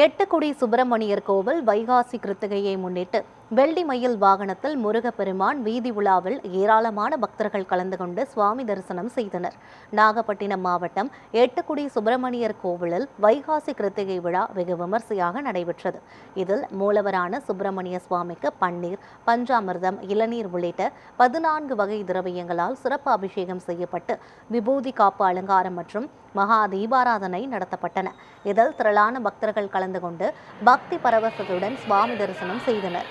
எட்டுக்குடி சுப்பிரமணியர் கோவில் வைகாசி கிருத்திகையை முன்னிட்டு வெள்ளி மயில் வாகனத்தில் முருகப்பெருமான் வீதி உலாவில் ஏராளமான பக்தர்கள் கலந்து கொண்டு சுவாமி தரிசனம் செய்தனர். நாகப்பட்டினம் மாவட்டம் எட்டுக்குடி சுப்பிரமணியர் கோவிலில் வைகாசி கிருத்திகை விழா வெகு விமர்சையாக நடைபெற்றது. இதில் மூலவரான சுப்பிரமணிய சுவாமிக்கு பன்னீர், பஞ்சாமிர்தம், இளநீர் உள்ளிட்ட 14 வகை திரவியங்களால் சிறப்பு அபிஷேகம் செய்யப்பட்டு விபூதி காப்பு அலங்காரம் மற்றும் மகா தீபாராதனை நடத்தப்பட்டன. இதில் திரளான பக்தர்கள் கலந்து கொண்டு பக்தி பரவசத்துடன் சுவாமி தரிசனம் செய்தனர்.